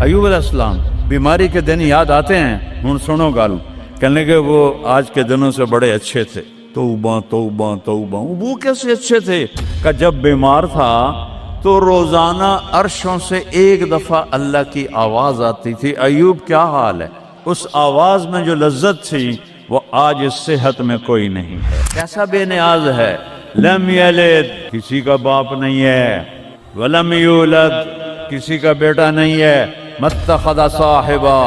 ایوب علیہ السلام بیماری کے دن یاد آتے ہیں، ہن سنو گل، کہنے کہ وہ آج کے دنوں سے بڑے اچھے تھے، توبہ توبہ توبہ۔ وہ کیسے اچھے تھے؟ کہ جب بیمار تھا تو روزانہ عرشوں سے ایک دفعہ اللہ کی آواز آتی تھی، ایوب کیا حال ہے؟ اس آواز میں جو لذت تھی وہ آج اس صحت میں کوئی نہیں ہے۔ کیسا بے نیاز ہے، لم یلد، کسی کا باپ نہیں ہے، ولم یولد، کسی کا بیٹا نہیں ہے، متخذ صاحبہ،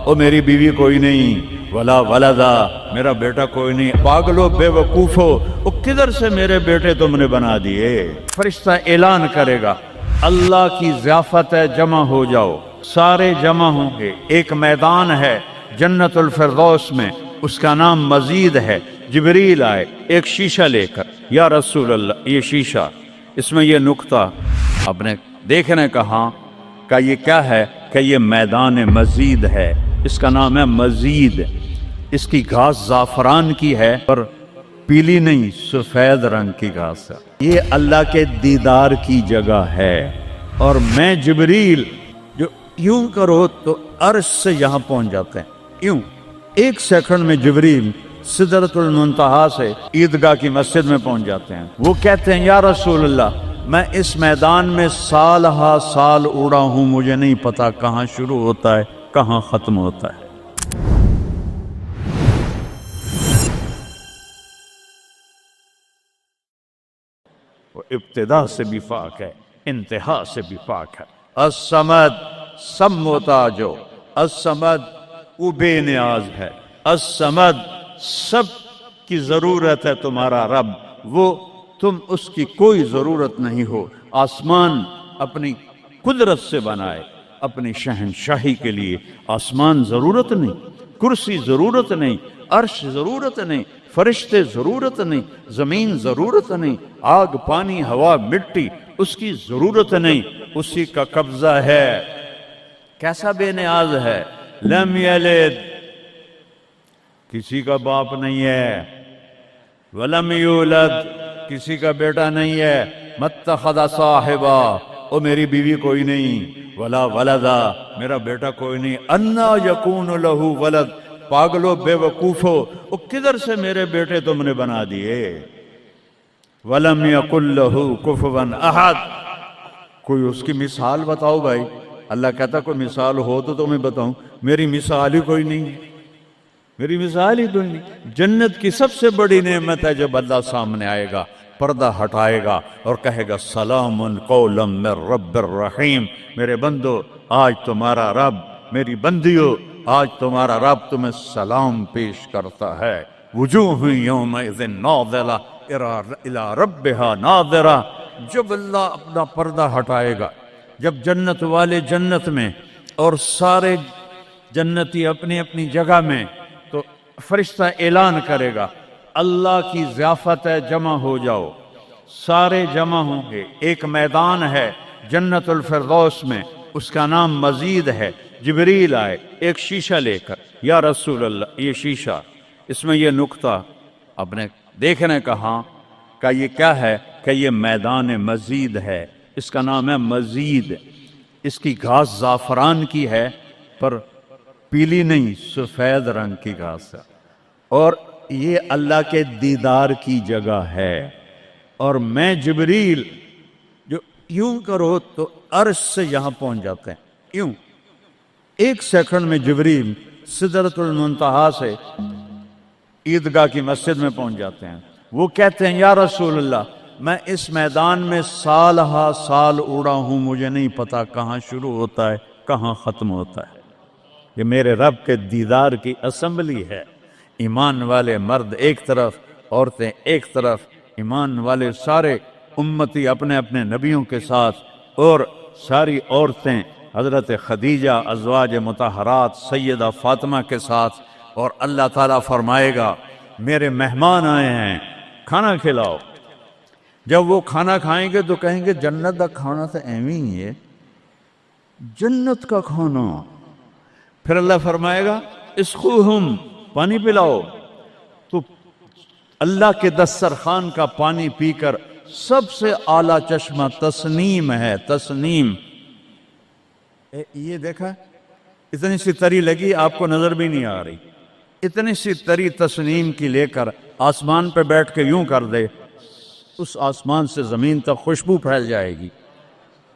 او میری بیوی کوئی نہیں، ولا ولدا، میرا بیٹا کوئی نہیں۔ پاگلو بے وقوفو، او کدھر سے میرے بیٹے تم نے بنا دیے؟ فرشتہ اعلان کرے گا، اللہ کی ضیافت ہے، جمع ہو جاؤ۔ سارے جمع ہوں گے، ایک میدان ہے جنت الفردوس میں، اس کا نام مزید ہے۔ جبریل آئے ایک شیشہ لے کر، یا رسول اللہ یہ شیشہ، اس میں یہ نقطہ آپ نے دیکھنے کہا کہ یہ کیا ہے؟ کہ یہ میدان مزید ہے، اس کا نام ہے مزید۔ اس کی گھاس زعفران کی ہے پر پیلی نہیں، سفید رنگ کی گھاس ہے۔ یہ اللہ کے دیدار کی جگہ ہے، اور میں جبریل جو یوں کرو تو عرش سے یہاں پہنچ جاتے ہیں، یوں ایک سیکنڈ میں جبریل سدرۃ المنتہا سے عیدگاہ کی مسجد میں پہنچ جاتے ہیں۔ وہ کہتے ہیں، یا رسول اللہ میں اس میدان میں سال ہا سال اڑا ہوں، مجھے نہیں پتا کہاں شروع ہوتا ہے کہاں ختم ہوتا ہے۔ وہ ابتدا سے بھی پاک ہے، انتہا سے بھی پاک ہے۔ الصمد، سب محتاجو، الصمد وہ بے نیاز ہے، الصمد سب کی ضرورت ہے تمہارا رب، وہ تم اس کی کوئی ضرورت نہیں ہو۔ آسمان اپنی قدرت سے بنائے، اپنی شہنشاہی کے لیے آسمان ضرورت نہیں، کرسی ضرورت نہیں، عرش ضرورت نہیں، فرشتے ضرورت نہیں، زمین ضرورت نہیں، آگ پانی ہوا مٹی اس کی ضرورت نہیں، اسی کا قبضہ ہے۔ کیسا بے نیاز ہے، لم یلد، کسی کا باپ نہیں ہے، ولم یولد، کسی کا بیٹا نہیں ہے، متخذ صاحبہ، او میری بیوی کوئی نہیں، ولا ولدا، میرا بیٹا کوئی نہیں، انا یکون لہ ولد، پاگلو بے وقوفو، او کدھر سے میرے بیٹے تم نے بنا دیے؟ ولم یکن لہ کفوا احد، کوئی اس کی مثال بتاؤ بھائی۔ اللہ کہتا کوئی مثال ہو تو تمہیں بتاؤں، میری مثال ہی کوئی نہیں ہے، میری مثال ہی کوئی نہیں۔ جنت کی سب سے بڑی نعمت ہے جب اللہ سامنے آئے گا، پردہ ہٹائے گا اور کہے گا سلام قولا من رب الرحیم، میرے بندو آج تمہارا رب، میری بندیو آج تمہارا رب تمہیں سلام پیش کرتا ہے۔ وجوہ یومئذ ناظرہ الی ربہا ناظرہ، جب اللہ اپنا پردہ ہٹائے گا، جب جنت والے جنت میں اور سارے جنتی اپنی اپنی جگہ میں، تو فرشتہ اعلان کرے گا اللہ کی ضیافت ہے، جمع ہو جاؤ۔ سارے جمع ہوں گے، ایک میدان ہے جنت الفردوس میں، اس کا نام مزید ہے۔ جبریل آئے ایک شیشہ لے کر، یا رسول اللہ یہ شیشہ، اس میں یہ نقطہ آپ نے دیکھنے کہا کہ یہ کیا ہے؟ کہ یہ میدان مزید ہے، اس کا نام ہے مزید۔ اس کی گھاس زعفران کی ہے پر پیلی نہیں، سفید رنگ کی گھاس ہے، اور یہ اللہ کے دیدار کی جگہ ہے۔ اور میں جبریل جو یوں کرو تو عرش سے یہاں پہنچ جاتے ہیں، یوں ایک سیکنڈ میں جبریل سدرۃ المنتہا سے عیدگاہ کی مسجد میں پہنچ جاتے ہیں۔ وہ کہتے ہیں، یا رسول اللہ میں اس میدان میں سال ہا سال اڑا ہوں، مجھے نہیں پتا کہاں شروع ہوتا ہے کہاں ختم ہوتا ہے۔ یہ میرے رب کے دیدار کی اسمبلی ہے، ایمان والے مرد ایک طرف، عورتیں ایک طرف، ایمان والے سارے امتی اپنے اپنے نبیوں کے ساتھ، اور ساری عورتیں حضرت خدیجہ ازواج مطہرات سیدہ فاطمہ کے ساتھ، اور اللہ تعالیٰ فرمائے گا میرے مہمان آئے ہیں کھانا کھلاؤ۔ جب وہ کھانا کھائیں گے تو کہیں گے جنت کا کھانا تو ایویں ہی ہے، جنت کا کھانا۔ پھر اللہ فرمائے گا اسقوہم، پانی پلاؤ، تو اللہ کے دسترخوان کا پانی پی کر سب سے اعلیٰ چشمہ تسنیم ہے، تسنیم یہ دیکھا اتنی سی تری لگی آپ کو نظر بھی نہیں آ رہی، اتنی سی تری تسنیم کی لے کر آسمان پہ بیٹھ کے یوں کر دے، اس آسمان سے زمین تک خوشبو پھیل جائے گی۔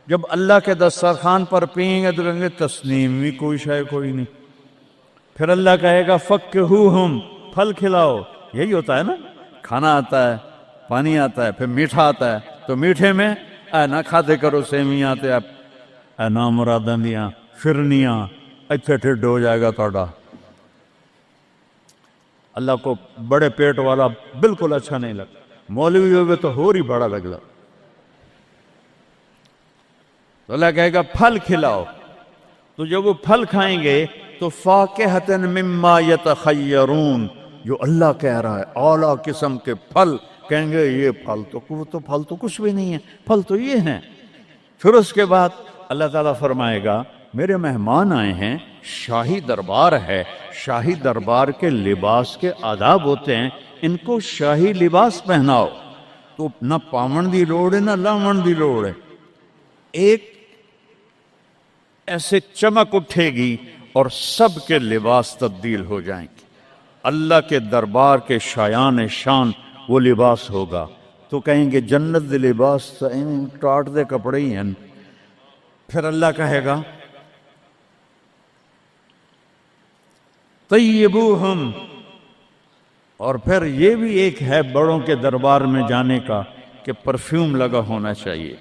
جب اللہ کے دسترخوان پر پئیں گے تو کہیں گے تسنیم بھی کوئی شے کوئی نہیں۔ پھر اللہ کہے گا فکہوہم، پھل کھلاؤ۔ یہی ہوتا ہے نا، کھانا آتا ہے، پانی آتا ہے، پھر میٹھا آتا ہے، تو میٹھے میں اے نہ کھاتے کرو سیویاں تے اے نا مراداں دیاں فرنیاں، اتنے ٹھڈ ہو جائے گا تھوڑا۔ اللہ کو بڑے پیٹ والا بالکل اچھا نہیں لگتا، مولوی ہوئے تو ہی بڑا لگتا۔ تو اللہ کہے گا پھل کھلاؤ، تو جب وہ پھل کھائیں گے تو فاکہۃ مما یتخیرون، جو اللہ کہہ رہا ہے اعلیٰ قسم کے پھل، کہیں گے یہ پھل تو کچھ بھی نہیں ہے، پھل تو یہ ہیں۔ پھر اس کے بعد اللہ تعالیٰ فرمائے گا میرے مہمان آئے ہیں، شاہی دربار ہے، شاہی دربار کے لباس کے آداب ہوتے ہیں، ان کو شاہی لباس پہناؤ۔ تو نہ پاون دی لوڑ ہے نہ لاون دی لوڑ ہے، ایک ایسے چمک اٹھے گی اور سب کے لباس تبدیل ہو جائیں گے۔ اللہ کے دربار کے شایان شان وہ لباس ہوگا، تو کہیں گے جنت دے لباس ٹاٹ دے کپڑے ہی ہیں۔ پھر اللہ کہے گا طیبوہم، اور پھر یہ بھی ایک ہے بڑوں کے دربار میں جانے کا کہ پرفیوم لگا ہونا چاہیے،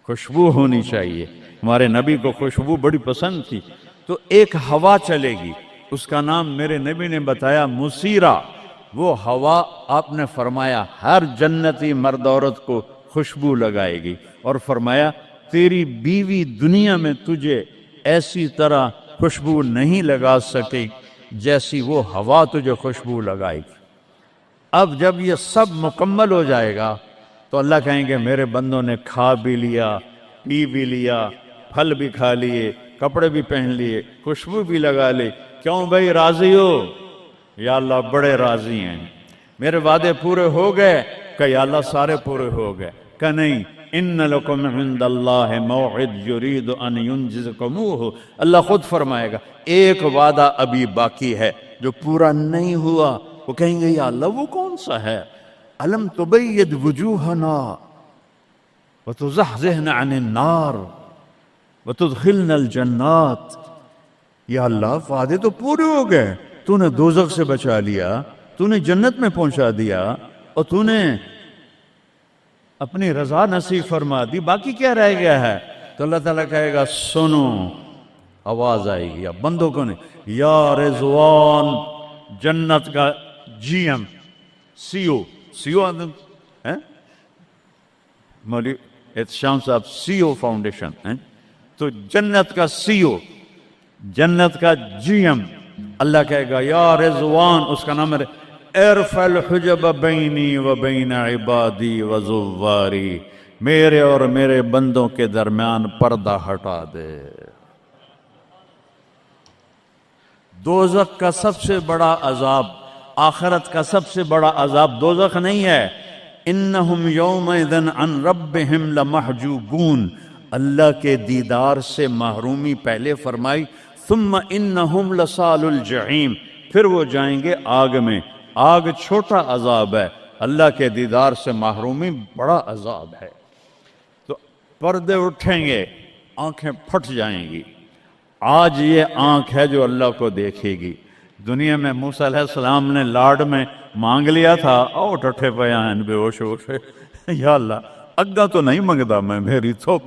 خوشبو ہونی چاہیے۔ ہمارے نبی کو خوشبو بڑی پسند تھی، تو ایک ہوا چلے گی، اس کا نام میرے نبی نے بتایا مسیرہ۔ وہ ہوا آپ نے فرمایا ہر جنتی مرد عورت کو خوشبو لگائے گی، اور فرمایا تیری بیوی دنیا میں تجھے ایسی طرح خوشبو نہیں لگا سکی جیسی وہ ہوا تجھے خوشبو لگائے گی۔ اب جب یہ سب مکمل ہو جائے گا تو اللہ کہیں گے میرے بندوں نے کھا بھی لیا، پی بھی لیا، پھل بھی کھا لیے، کپڑے بھی پہن لیے، خوشبو بھی لگا لی، کیوں بھائی راضی ہو؟ یا اللہ بڑے راضی ہیں، میرے وعدے پورے ہو گئے؟ کہ یا اللہ سارے پورے ہو گئے۔ کہ نہیں، ان لکم عند اللہ موعد یرید ان ینجزکموہ، اللہ خود فرمائے گا ایک وعدہ ابھی باقی ہے جو پورا نہیں ہوا۔ وہ کہیں گے یا اللہ وہ کون سا ہے؟ الم تبید وجوہنا وتزحزحنا عن النار وتدخلنا الجنات۔ یا اللہ وعدے تو پورے ہو گئے، تو نے دوزخ سے بچا لیا، تو نے جنت میں پہنچا دیا، اور تو نے اپنی رضا نصیب فرما دی، باقی کیا رہ گیا ہے؟ تو اللہ تعالیٰ کہے گا سنو، آواز آئے گی، یا بندوں کو نہیں، یا رضوان، جنت کا جی ایم سی او ہے مولوی احتشام صاحب، سی او فاؤنڈیشن ہے، تو جنت کا سی او، جنت کا جی ایم، اللہ کہے گا یا رضوان، اس کا نام ہے ارفع الحجب بینی و بین عبادی و زواری، میرے اور میرے بندوں کے درمیان پردہ ہٹا دے۔ دوزخ کا سب سے بڑا عذاب، آخرت کا سب سے بڑا عذاب دوزخ نہیں ہے، انہم یومئذ عن ربہم لمحجوبون، اللہ کے دیدار سے محرومی پہلے فرمائی، ثم انہم لصال الجحیم، پھر وہ جائیں گے آگ میں۔ آگ چھوٹا عذاب ہے، اللہ کے دیدار سے محرومی بڑا عذاب ہے۔ تو پردے اٹھیں گے، آنکھیں پھٹ جائیں گی۔ آج یہ آنکھ ہے جو اللہ کو دیکھے گی۔ دنیا میں موسیٰ علیہ السلام نے لاڈ میں مانگ لیا تھا، او ٹھٹھے پیان بے ہوش ہو گئے، یا اللہ اگا تو نہیں منگدا میں، میری تو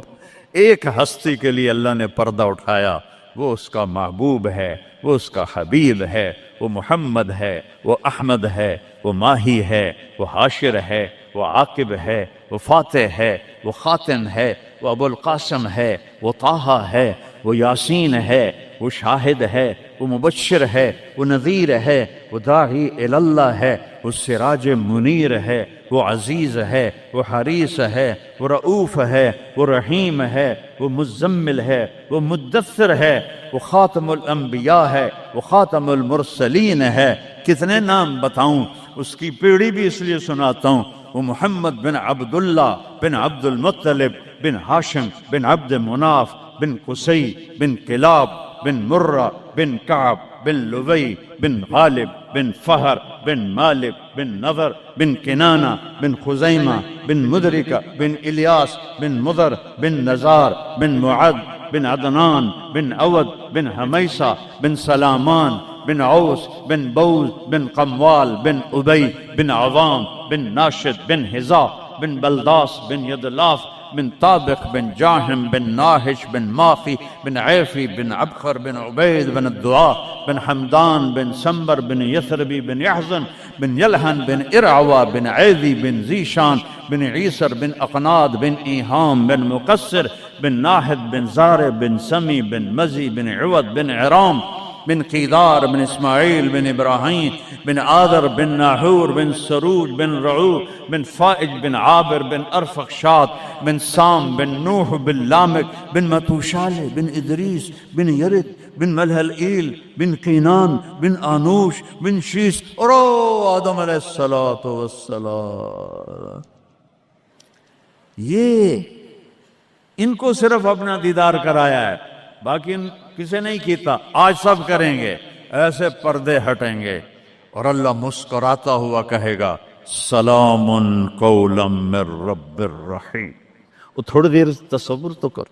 ایک ہستی کے لیے اللہ نے پردہ اٹھایا، وہ اس کا محبوب ہے، وہ اس کا حبیب ہے، وہ محمد ہے، وہ احمد ہے، وہ ماہی ہے، وہ حاشر ہے، وہ عاقب ہے، وہ فاتح ہے، وہ خاتم ہے، وہ ابو القاسم ہے، وہ طٰہٰ ہے، وہ یاسین ہے، وہ شاہد ہے، وہ مبشر ہے، وہ نذیر ہے، وہ داعی الی اللہ ہے، وہ سراج منیر ہے، وہ عزیز ہے، وہ حریص ہے، وہ رؤوف ہے، وہ رحیم ہے، وہ مزمل ہے، وہ مدثر ہے، وہ خاتم الانبیاء ہے، وہ خاتم المرسلین ہے۔ کتنے نام بتاؤں، اس کی پیڑھی بھی اس لیے سناتا ہوں، وہ محمد بن عبداللہ بن عبد المطلب بن ہاشم بن عبد مناف بن قصي بن كلاب بن مرة بن كعب بن لبي بن غالب بن فهر بن مالك بن نضر بن كنانة بن خزيمة بن مدركة بن إلياس بن مضر بن نزار بن معد بن عدنان بن أود بن حميصة بن سلامان بن عوس بن بوز بن قموال بن أبي بن عظام بن ناشد بن هزاء بن بلداس بن يدلاف بن طابق بن جاهم بن ناهش بن ماخي بن عيفي بن عبخر بن عبيد بن الدعاء بن حمدان بن سنبر بن يثربي بن يحزن بن يلهن بن إرعوى بن عيذي بن زيشان بن عيسر بن أقناد بن إيهام بن مقصر بن ناهد بن زار بن سمي بن مزي بن عوض بن عرام بن قيدار بن إسماعيل بن إبراهيم بن آذر بن ناحور بن سروج بن رعو بن فائج بن عابر بن أرفخشاد بن سام بن نوح بن لامك بن متوشالة بن إدريس بن يرد بن ملهلئيل بن قينان بن آنوش بن شيس اور آدم علیہ الصلوۃ والسلام. یہ ان کو صرف اپنا دیدار کرایا ہے، باقی کسے نہیں کیتا. آج سب کریں گے، ایسے پردے ہٹیں گے اور اللہ مسکراتا ہوا کہے گا سلام قولا من رب الرحیم. وہ تھوڑی دیر تصور تو کر،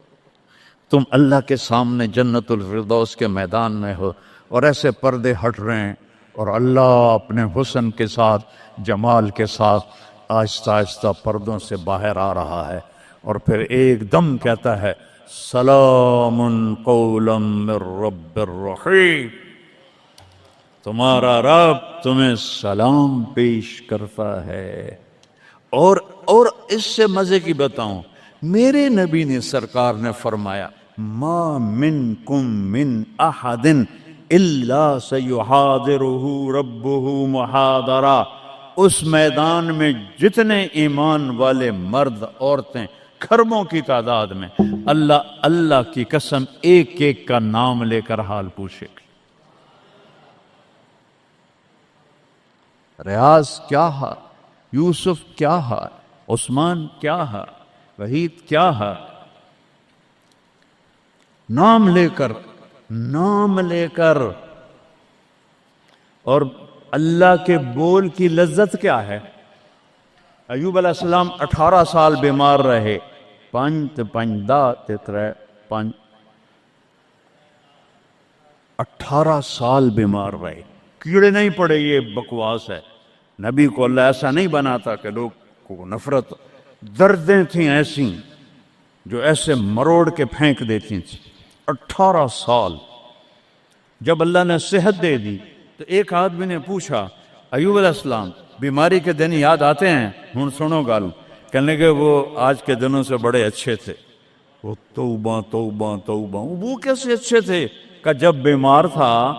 تم اللہ کے سامنے جنت الفردوس کے میدان میں ہو اور ایسے پردے ہٹ رہے ہیں اور اللہ اپنے حسن کے ساتھ، جمال کے ساتھ آہستہ آہستہ پردوں سے باہر آ رہا ہے اور پھر ایک دم کہتا ہے سلام قولا من رب الرحیم. تمہارا رب تمہیں سلام پیش کرتا ہے. اور اس سے مزے کی بتاؤں، میرے نبی نے سرکار نے فرمایا ما منکم من احد الا سیحاضرہ ربہ محاضرہ. اس میدان میں جتنے ایمان والے مرد عورتیں کھربوں کی تعداد میں، اللہ کی قسم ایک ایک کا نام لے کر حال پوچھے گی. ریاض کیا حال، یوسف کیا حال، عثمان کیا حال، وحید کیا حال. نام لے کر. اور اللہ کے بول کی لذت کیا ہے. ایوب علیہ السلام 18 سال بیمار رہے. 18 سال بیمار رہے، کیڑے نہیں پڑے. یہ بکواس ہے. نبی کو اللہ ایسا نہیں بناتا کہ لوگ کو نفرت. دردیں تھیں ایسی جو ایسے مروڑ کے پھینک دیتی تھیں. 18 سال. جب اللہ نے صحت دے دی تو ایک آدمی نے پوچھا ایوب علیہ السلام بیماری کے دن یاد آتے ہیں؟ ہن سنو گالو. کہنے کہ وہ آج کے دنوں سے بڑے اچھے تھے. وہ توبہ توبہ توبہ. وہ کیسے اچھے تھے؟ کہ جب بیمار تھا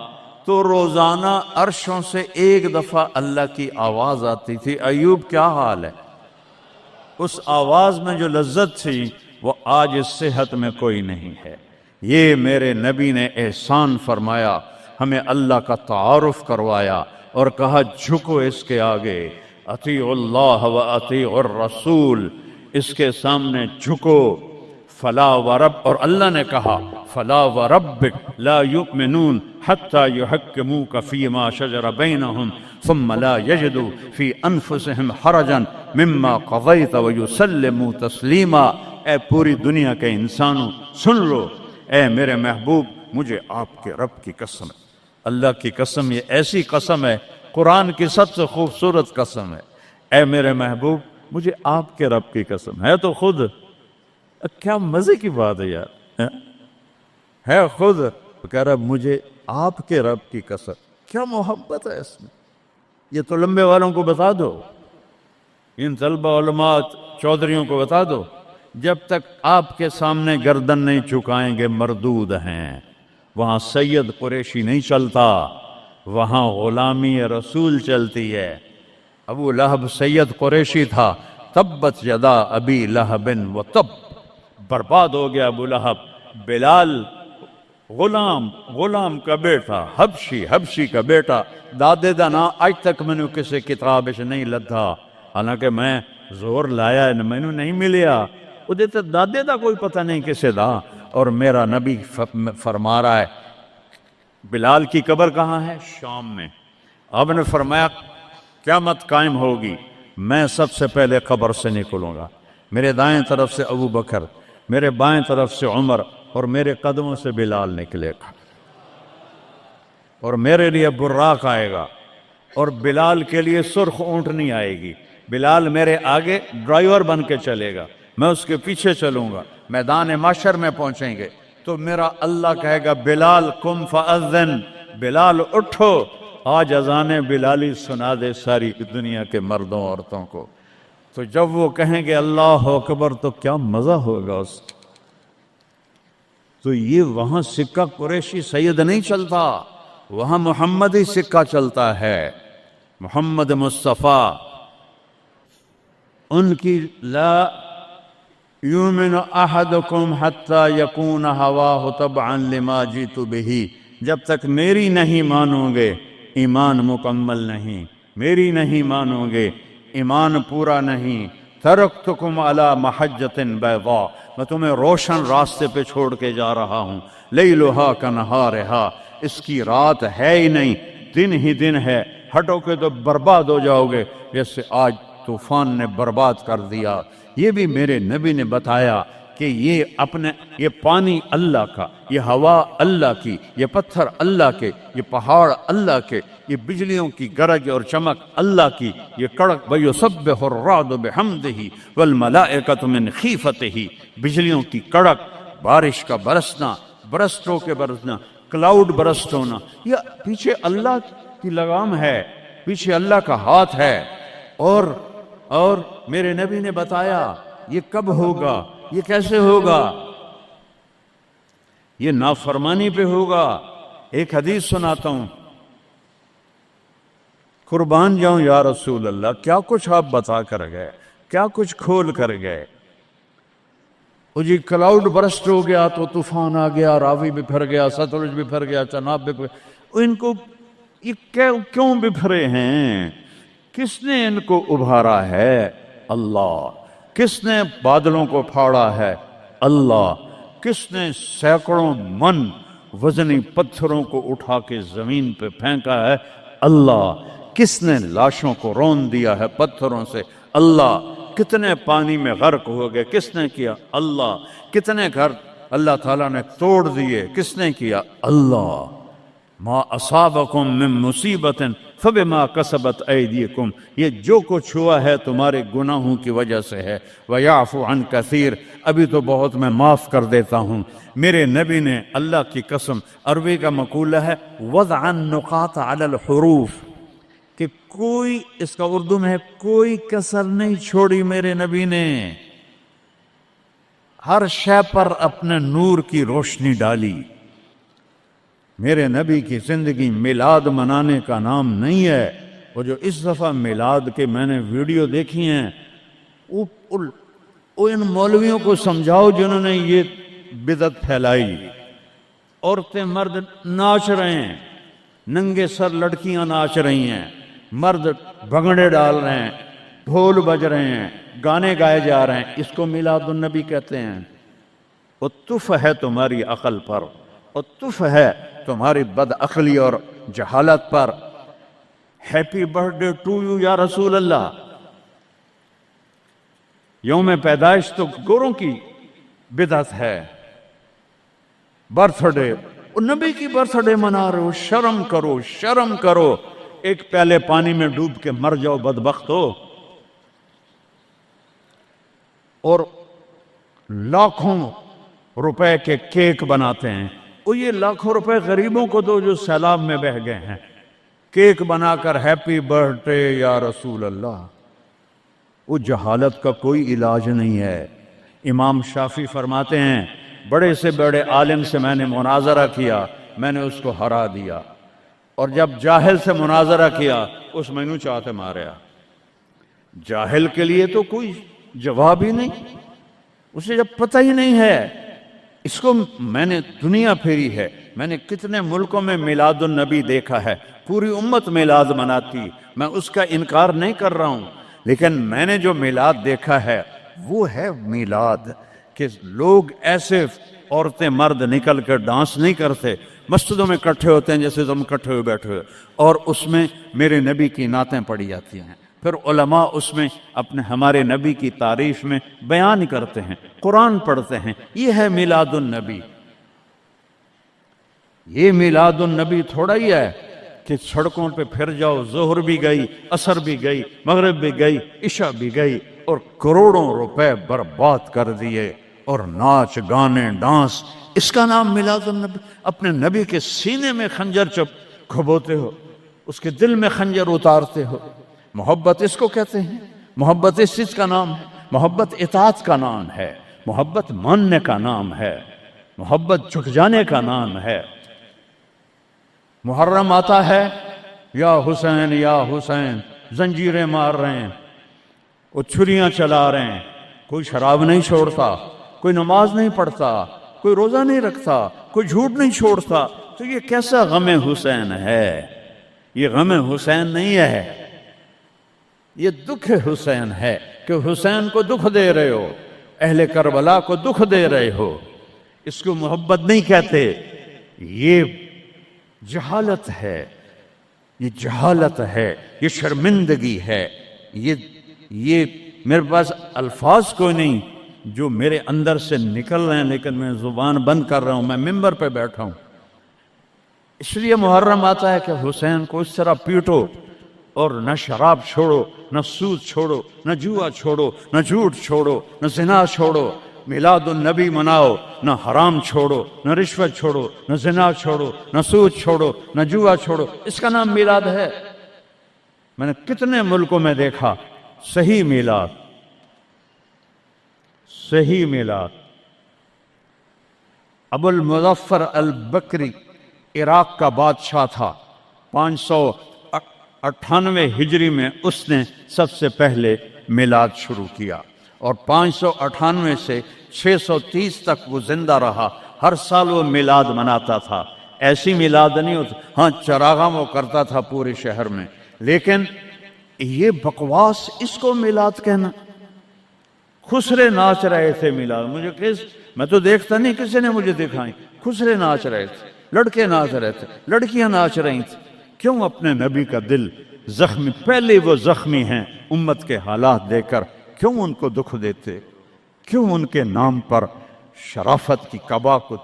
تو روزانہ عرشوں سے ایک دفعہ اللہ کی آواز آتی تھی ایوب کیا حال ہے. اس آواز میں جو لذت تھی وہ آج اس صحت میں کوئی نہیں ہے. یہ میرے نبی نے احسان فرمایا، ہمیں اللہ کا تعارف کروایا اور کہا جھکو اس کے آگے. اطیعوا اللہ و اطیعوا الرسول. اس کے سامنے جھکو. فلا ورب، اور اللہ نے کہا فلا وربک لا یؤمنون حتی یحکموک فیما شجر بینہم ثم لا یجدوا فی انفسہم حرجا مما قضیت ویسلموا تسلیما. اے پوری دنیا کے انسانوں سن لو، اے میرے محبوب مجھے آپ کے رب کی قسم ہے. اللہ کی قسم، یہ ایسی قسم ہے، قرآن کی سب سے خوبصورت قسم ہے. اے میرے محبوب مجھے آپ کے رب کی قسم ہے. تو خود کیا مزے کی بات ہے یار. ہے خود کہہ رہا مجھے آپ کے رب کی قسم. کیا محبت ہے اس میں. یہ تو لمبے والوں کو بتا دو، ان طلبہ علماء چودھریوں کو بتا دو، جب تک آپ کے سامنے گردن نہیں جھکائیں گے مردود ہیں. وہاں سید قریشی نہیں چلتا، وہاں غلامی رسول چلتی ہے. ابو لہب سید قریشی تھا. تبت یدا ابی لہب و تب. برباد ہو گیا ابو لہب. بلال غلام کا بیٹا، حبشی کا بیٹا. دادے دا نا آج تک میں نے کسی کتاب سے نہیں لدھا، حالانکہ میں زور لایا میں نے نہیں ملیا. وہ دیتے دادے دا کوئی پتہ نہیں کسے دا. اور میرا نبی فرما رہا ہے بلال کی قبر کہاں ہے؟ شام میں۔ آپ نے فرمایا قیامت قائم ہوگی، میں سب سے پہلے قبر سے نکلوں گا، میرے دائیں طرف سے ابو بکر، میرے بائیں طرف سے عمر، اور میرے قدموں سے بلال نکلے گا، اور میرے لیے براق آئے گا، اور بلال کے لیے سرخ اونٹنی آئے گی۔ بلال میرے آگے ڈرائیور بن کے چلے گا، میں اس کے پیچھے چلوں گا، میدان محشر میں پہنچیں گے تو میرا اللہ کہے گا بلال قم فاذن، بلال اٹھو، آج اذان بلالی سنا دے ساری دنیا کے مردوں عورتوں کو۔ تو جب وہ کہیں گے اللہ اکبر تو کیا مزہ ہوگا اس کا۔ تو یہ وہاں سکہ قریشی سید نہیں چلتا، وہاں محمدی سکہ چلتا ہے، محمد مصطفیٰ۔ ان کی لا یؤمن احدکم حتی یکون ہواہ تبعا لما جئت بہ، جب تک میری نہیں مانو گے ایمان مکمل نہیں، میری نہیں مانو گے ایمان پورا نہیں۔ ترکتکم علی محجۃ بیضاء، میں تمہیں روشن راستے پہ چھوڑ کے جا رہا ہوں، لیلھا کنہارھا، اس کی رات ہے ہی نہیں، دن ہی دن ہے، ہٹو کے تو برباد ہو جاؤ گے جیسے آج طوفان نے برباد کر دیا۔ یہ بھی میرے نبی نے بتایا کہ یہ پانی اللہ کا، یہ ہوا اللہ کی، یہ پتھر اللہ کے، یہ پہاڑ اللہ کے، یہ بجلیوں کی گرج اور چمک اللہ کی، یہ کڑک وَيُسَبِّحُ الرَّعْدُ بِحَمْدِهِ وَالْمَلَائِكَةُ مِنْ خِيفَتِهِ، بجلیوں کی کڑک، بارش کا برسنا، برسٹوں کے برسنا، کلاؤڈ برسٹ ہونا، یہ پیچھے اللہ کی لگام ہے، پیچھے اللہ کا ہاتھ ہے۔ اور میرے نبی نے بتایا یہ کب ہوگا، یہ کیسے ہوگا، یہ نافرمانی پہ ہوگا۔ ایک حدیث سناتا ہوں، قربان جاؤں یا رسول اللہ، کیا کچھ آپ بتا کر گئے، کیا کچھ کھول کر گئے۔ وہ جی کلاؤڈ برسٹ ہو گیا تو طوفان آ گیا، راوی بکھر گیا، ستلج بکھر گیا، چناب بکھر گیا، ان کو یہ کیوں بکھرے ہیں؟ کس نے ان کو ابھارا ہے؟ اللہ۔ کس نے بادلوں کو پھاڑا ہے؟ اللہ۔ کس نے سینکڑوں من وزنی پتھروں کو اٹھا کے زمین پہ پھینکا ہے؟ اللہ۔ کس نے لاشوں کو رون دیا ہے پتھروں سے؟ اللہ۔ کتنے پانی میں غرق ہو گئے، کس نے کیا؟ اللہ۔ کتنے گھر اللہ تعالیٰ نے توڑ دیے، کس نے کیا؟ اللہ۔ ما اصابکم من مصیبت فبما کسبت ایدیکم، یہ جو کچھ ہوا ہے تمہارے گناہوں کی وجہ سے ہے۔ ویعفو عن کثیر، ابھی تو بہت میں معاف کر دیتا ہوں۔ میرے نبی نے اللہ کی قسم، عربی کا مقولہ ہے وضع النقاط علی الحروف، کہ کوئی، اس کا اردو میں ہے کوئی کسر نہیں چھوڑی میرے نبی نے، ہر شے پر اپنے نور کی روشنی ڈالی۔ میرے نبی کی زندگی میلاد منانے کا نام نہیں ہے۔ وہ جو اس دفعہ میلاد کے میں نے ویڈیو دیکھی ہیں، وہ ان مولویوں کو سمجھاؤ جنہوں نے یہ بدعت پھیلائی۔ عورتیں مرد ناچ رہے ہیں، ننگے سر لڑکیاں ناچ رہی ہیں، مرد بھنگڑے ڈال رہے ہیں، ڈھول بج رہے ہیں، گانے گائے جا رہے ہیں، اس کو میلاد النبی کہتے ہیں۔ وہ تف ہے تمہاری عقل پر، اور تف ہے تمہاری بد عقلی اور جہالت پر۔ Happy birthday to you یا رسول اللہ، یوم پیدائش تو گوروں کی بدعت ہے۔ برتھ ڈے، نبی کی برتھ ڈے منا رہے ہو، شرم کرو، شرم کرو۔ ایک پیالے پانی میں ڈوب کے مر جاؤ بدبخت ہو۔ اور لاکھوں روپے کے کیک بناتے ہیں، وہ یہ لاکھوں روپے غریبوں کو دو جو سیلاب میں بہہ گئے ہیں، کیک بنا کر ہیپی برتھ ڈے یا رسول اللہ۔ وہ جہالت کا کوئی علاج نہیں ہے۔ امام شافعی فرماتے ہیں بڑے سے بڑے عالم سے میں نے مناظرہ کیا، میں نے اس کو ہرا دیا، اور جب جاہل سے مناظرہ کیا اس میں نو چاہتے ماریا۔ جاہل کے لیے تو کوئی جواب ہی نہیں، اسے جب پتہ ہی نہیں ہے۔ اس کو میں نے دنیا پھیری ہے، میں نے کتنے ملکوں میں میلاد النبی دیکھا ہے، پوری امت میلاد مناتی، میں اس کا انکار نہیں کر رہا ہوں، لیکن میں نے جو میلاد دیکھا ہے وہ ہے میلاد کہ لوگ ایسے عورتیں مرد نکل کر ڈانس نہیں کرتے، مسجدوں میں اکٹھے ہوتے ہیں جیسے تم اکٹھے ہوئے بیٹھے ہوئے، اور اس میں میرے نبی کی نعتیں پڑھی جاتی ہیں، پھر علماء اس میں اپنے ہمارے نبی کی تعریف میں بیان کرتے ہیں، قرآن پڑھتے ہیں۔ یہ ہے میلاد النبی۔ یہ میلاد النبی تھوڑا ہی ہے کہ سڑکوں پہ پھر جاؤ، ظہر بھی گئی، عصر بھی گئی، مغرب بھی گئی، عشاء بھی گئی، اور کروڑوں روپے برباد کر دیے، اور ناچ گانے ڈانس، اس کا نام میلاد النبی؟ اپنے نبی کے سینے میں خنجر کھبوتے ہو، اس کے دل میں خنجر اتارتے ہو۔ محبت اس کو کہتے ہیں، محبت اس چیز کا نام ہے، محبت اطاعت کا نام ہے، محبت ماننے کا نام ہے، محبت جھک جانے کا نام ہے۔ محرم آتا ہے، یا حسین یا حسین، زنجیریں مار رہے ہیں، وہ چھریاں چلا رہے ہیں، کوئی شراب نہیں چھوڑتا، کوئی نماز نہیں پڑھتا، کوئی روزہ نہیں رکھتا، کوئی جھوٹ نہیں چھوڑتا، تو یہ کیسا غم حسین ہے؟ یہ غم حسین نہیں ہے، یہ دکھ حسین ہے کہ حسین کو دکھ دے رہے ہو، اہل کربلا کو دکھ دے رہے ہو۔ اس کو محبت نہیں کہتے، یہ جہالت ہے، یہ جہالت ہے، یہ شرمندگی ہے، یہ میرے پاس الفاظ کوئی نہیں جو میرے اندر سے نکل رہے ہیں، لیکن میں زبان بند کر رہا ہوں، میں ممبر پہ بیٹھا ہوں۔ اس لیے محرم آتا ہے کہ حسین کو اس طرح پیٹو، اور نہ شراب چھوڑو، نہ سود چھوڑو، نہ جوا چھوڑو، نہ جھوٹ چھوڑو، نہ زنا چھوڑو، میلاد النبی مناؤ، نہ حرام چھوڑو، نہ رشوت چھوڑو، نہ زنا چھوڑو، نہ سود چھوڑو، نہ جوا چھوڑو، اس کا نام میلاد ہے۔ میں نے کتنے ملکوں میں دیکھا صحیح میلاد، صحیح میلاد۔ ابو المظفر البکری عراق کا بادشاہ تھا، 598 ہجری میں اس نے سب سے پہلے میلاد شروع کیا، اور 598 سے 630 تک وہ زندہ رہا، ہر سال وہ میلاد مناتا تھا۔ ایسی میلاد نہیں ہوتا، ہاں چراغاں وہ کرتا تھا پورے شہر میں، لیکن یہ بکواس، اس کو میلاد کہنا۔ خسرے ناچ رہے تھے میلاد، میں تو دیکھتا نہیں، کسی نے مجھے دکھائی، خسرے ناچ رہے تھے، لڑکے ناچ رہے تھے، لڑکیاں ناچ رہی تھیں۔ کیوں اپنے نبی کا دل زخمی، پہلے وہ زخمی ہیں امت کے حالات دے کر، کیوں ان کو دکھ دیتے؟ کیوں ان کے نام پر شرافت کی قبا کو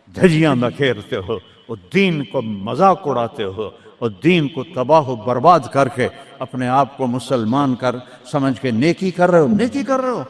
دھجیاں بکھیرتے ہو، اور دین کو مذاق اڑاتے ہو، اور دین کو تباہ و برباد کر کے اپنے آپ کو مسلمان کر سمجھ کے نیکی کر رہے ہو؟ نیکی کر رہے ہو،